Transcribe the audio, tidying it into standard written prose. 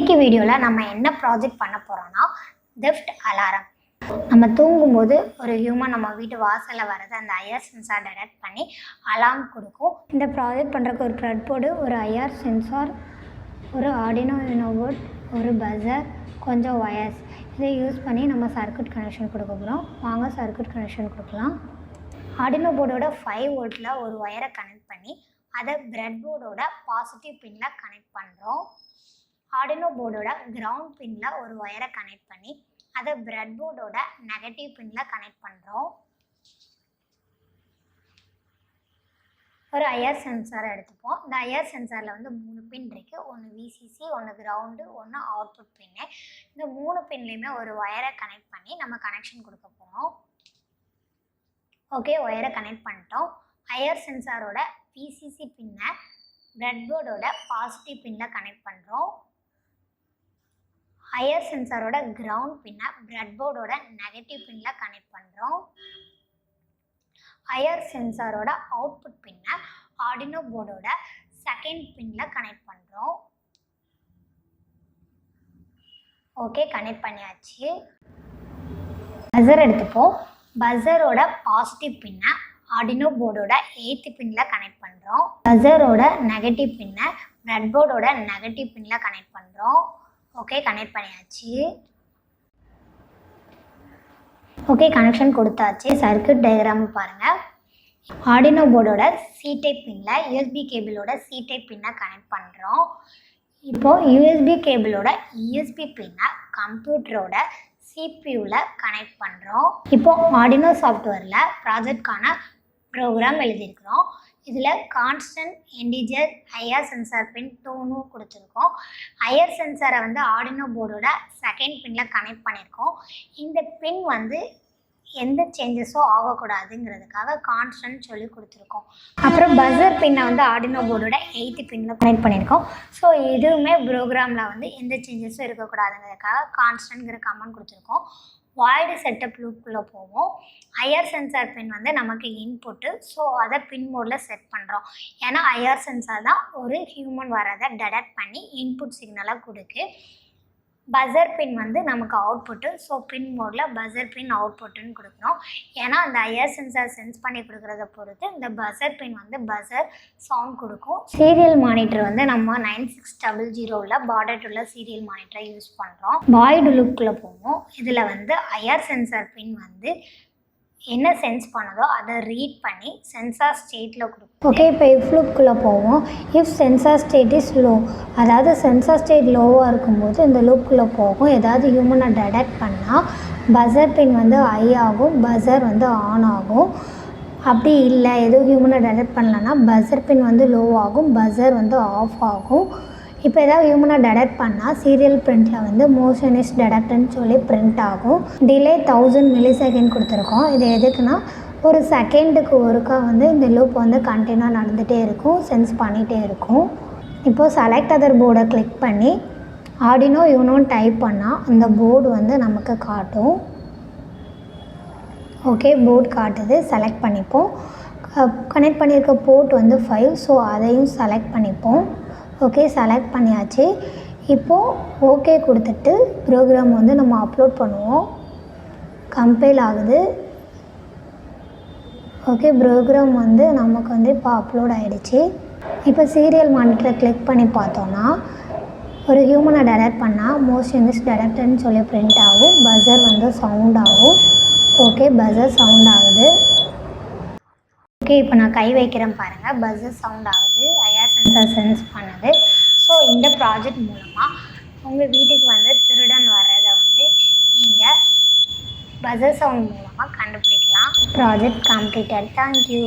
இன்னைக்கு வீடியோவில் நம்ம என்ன ப்ராஜெக்ட் பண்ண போகிறோம்னா தெஃப்ட் அலாரம். நம்ம தூங்கும்போது ஒரு ஹியூமன் நம்ம வீட்டு வாசலில் வர்றது அந்த ஐஆர் சென்சார் டிடெக்ட் பண்ணி அலார்ம் கொடுக்கும். இந்த ப்ராஜெக்ட் பண்ணுறதுக்கு ஒரு ப்ரெட்போர்டு, ஒரு ஐஆர் சென்சார், ஒரு ஆர்டினோ யூனோ போர்ட், ஒரு பஸர், கொஞ்சம் ஒயர்ஸ் இதை யூஸ் பண்ணி நம்ம சர்க்யூட் கனெக்ஷன் கொடுக்க போகிறோம். வாங்க சர்க்யூட் கனெக்ஷன் கொடுக்கலாம். ஆர்டினோ போர்டோட 5 வோல்ட்டில் ஒரு ஒயரை கனெக்ட் பண்ணி அதை பிரெட் போர்டோட பாசிட்டிவ் பின்னில் கனெக்ட் பண்ணுறோம். ஆர்டினோ போர்டோட கிரவுண்ட் பின்னில் ஒரு ஒயரை கனெக்ட் பண்ணி அதை பிரெட் போர்டோட நெகட்டிவ் பின்னில் கனெக்ட் பண்ணுறோம். ஒரு ஐஆர் சென்சாரை எடுத்துப்போம். இந்த ஐஆர் சென்சாரில் வந்து 3 பின் இருக்குது. ஒன்று விசிசி, ஒன்று கிரவுண்டு, ஒன்று அவுட்புட் பின்னு. இந்த 3 பின்லேயுமே ஒரு ஒயரை கனெக்ட் பண்ணி நம்ம கனெக்ஷன் கொடுக்க போகிறோம். ஓகே, ஒயரை கனெக்ட் பண்ணிட்டோம். ஐஆர் சென்சாரோட விசிசி பின்னை பிரெட் போர்டோட பாசிட்டிவ் பின்னில் கனெக்ட் பண்ணுறோம். ஐஆர் சென்சாரோட கிரவுண்ட் பின்னை பிரெட் போர்டோட நெகட்டிவ் பின்னில் கனெக்ட் பண்ணுறோம். ஐஆர் சென்சாரோட அவுட்புட் பின்னை ஆர்டினோ போர்டோட செகண்ட் பின்னில் கனெக்ட் பண்ணுறோம். ஓகே, கனெக்ட் பண்ணியாச்சு. பஸர் எடுத்துப்போம். பஸரோட பாசிட்டிவ் பின்னை ஆர்டினோ போர்டோட 8th பின்னில் கனெக்ட் பண்ணுறோம். பஸரோட நெகட்டிவ் பின்னை பிரெட் போர்டோட நெகட்டிவ் பின்னில் கனெக்ட் பண்ணுறோம். ஓகே, கனெக்ட் பண்ணியாச்சு. ஓகே, கனெக்ஷன் கொடுத்தாச்சு. சர்க்யூட் டயக்ராம் பாருங்கள். ஆர்டினோ போர்டோட சி டைப் பின்னில் யூஎஸ்பி கேபிளோட சி டைப் பின்னை கனெக்ட் பண்ணுறோம். இப்போது யூஎஸ்பி கேபிளோட யூஎஸ்பி பின்னை கம்ப்யூட்டரோட சிபியூவில் கனெக்ட் பண்ணுறோம். இப்போது ஆர்டினோ சாஃப்ட்வேரில் ப்ராஜெக்ட்கான ப்ரோக்ராம் எழுதியிருக்கிறோம். இதில் கான்ஸ்டன்ட் இன்டிஜர் ஐஆர் சென்சார் பின் 2 கொடுத்துருக்கோம். ஐஆர் சென்சாரை வந்து ஆர்டினோ போர்டோட செகண்ட் பின்னில் கனெக்ட் பண்ணியிருக்கோம். இந்த பின் வந்து எந்த சேஞ்சஸும் ஆகக்கூடாதுங்கிறதுக்காக கான்ஸ்டன்ட் சொல்லி கொடுத்துருக்கோம். அப்புறம் பஸர் பின்னை வந்து ஆர்டினோ போர்டோட 8th பின்னில் கனெக்ட் பண்ணியிருக்கோம். ஸோ இதுவுமே ப்ரோக்ராமில் வந்து எந்த சேஞ்சஸும் இருக்கக்கூடாதுங்கிறதுக்காக கான்ஸ்டன்ட்ங்கிற கமெண்ட் கொடுத்துருக்கோம். வாய்டு செட்டப் லூப்புக்குள்ளே போவோம். ஐஆர் சென்சார் பின் வந்து நமக்கு இன்புட்டு. ஸோ அதை பின் மோடில் செட் பண்ணுறோம். ஏன்னா ஐஆர் சென்சார் தான் ஒரு ஹியூமன் வரதை டிடெக்ட் பண்ணி இன்புட் சிக்னலாக கொடுக்கு. பஸர் பின் வந்து நமக்கு அவுட்புட்டு. ஸோ பின் மோடில் பஸர் பின் அவுட்புட்டுன்னு கொடுக்குறோம். ஏன்னா அந்த ஐஆர் சென்சார் சென்ஸ் பண்ணி கொடுக்குறத பொறுத்து இந்த பஸர் பின் வந்து பஸர் சவுண்ட் கொடுக்கும். சீரியல் மானிட்டர் வந்து நம்ம 9600 பார்டர் உள்ள சீரியல் மானிட்டரை யூஸ் பண்ணுறோம். வாய்டு லுக்குள்ளே போவோம். இதில் வந்து ஐஆர் சென்சார் பின் வந்து என்ன சென்ஸ் பண்ணுதோ அதை ரீட் பண்ணி சென்சார் ஸ்டேட்டில் கொடுக்கும். ஓகே, இப்போ இஃப் லூப்புக்குள்ளே போவோம். If sensor state is low, அதாவது சென்சார் ஸ்டேட் லோவாக இருக்கும்போது இந்த லூப்புக்குள்ளே போகும். ஏதாவது ஹியூமனை டிடெக்ட் பண்ணால் பஸர் பின் வந்து ஐ ஆகும், பஸர் வந்து ஆன் ஆகும். அப்படி இல்லை, எதுவும் ஹியூமனை டிடெக்ட் பண்ணலன்னா பஸர் பின் வந்து லோ ஆகும், பஸர் வந்து ஆஃப் ஆகும். இப்போ ஏதாவது ஹியூமனை டிடெக்ட் பண்ணால் சீரியல் பிரிண்டில் வந்து மோஷன் இஸ் டிடெக்ட்னு சொல்லி பிரிண்ட் ஆகும். டிலே 1000 மில்லிசெகண்ட் கொடுத்துருக்கோம். இது எதுக்குன்னா ஒரு செகண்டுக்கு ஒருக்கா வந்து இந்த லூப் வந்து கண்டினியூவாக நடந்துகிட்டே இருக்கும், சென்ஸ் பண்ணிகிட்டே இருக்கும். இப்போது செலக்ட் அதர் போர்டை கிளிக் பண்ணி ஆர்டினோ யூனோன்னு டைப் பண்ணால் அந்த போர்டு வந்து நமக்கு காட்டும். ஓகே, போர்டு காட்டுது. செலக்ட் பண்ணிப்போம். கனெக்ட் பண்ணியிருக்க போர்ட் வந்து 5. ஸோ அதையும் செலக்ட் பண்ணிப்போம். ஓகே, செலக்ட் பண்ணியாச்சு. இப்போது ஓகே கொடுத்துட்டு ப்ரோக்ராம் வந்து நம்ம அப்லோட் பண்ணுவோம். கம்பைல் ஆகுது. ஓகே, ப்ரோக்ராம் வந்து நமக்கு வந்து இப்போ அப்லோட் ஆகிடுச்சு. இப்போ சீரியல் மானிட்டரை கிளிக் பண்ணி பார்த்தோன்னா ஒரு ஹியூமனை டிடெக்ட் பண்ணால் மோஷன் இஸ் டிடெக்ட்னு சொல்லி பிரிண்ட் ஆகும். பஸர் வந்து சவுண்ட் ஆகும். ஓகே, பஸர் சவுண்ட் ஆகுது. ஓகே, இப்போ நான் கை வைக்கிறேன் பாருங்கள். பஸர் சவுண்ட் ஆகுது. ஐஆர் சென்சார் சென்ஸ் பண்ணுது. ஸோ இந்த ப்ராஜெக்ட் மூலமாக உங்கள் வீட்டுக்கு வந்து திருடன் வர்றதை வந்து நீங்கள் பஸர் சவுண்ட் மூலமாக கண்டுபிடிக்கலாம். Project completed. தேங்க்யூ.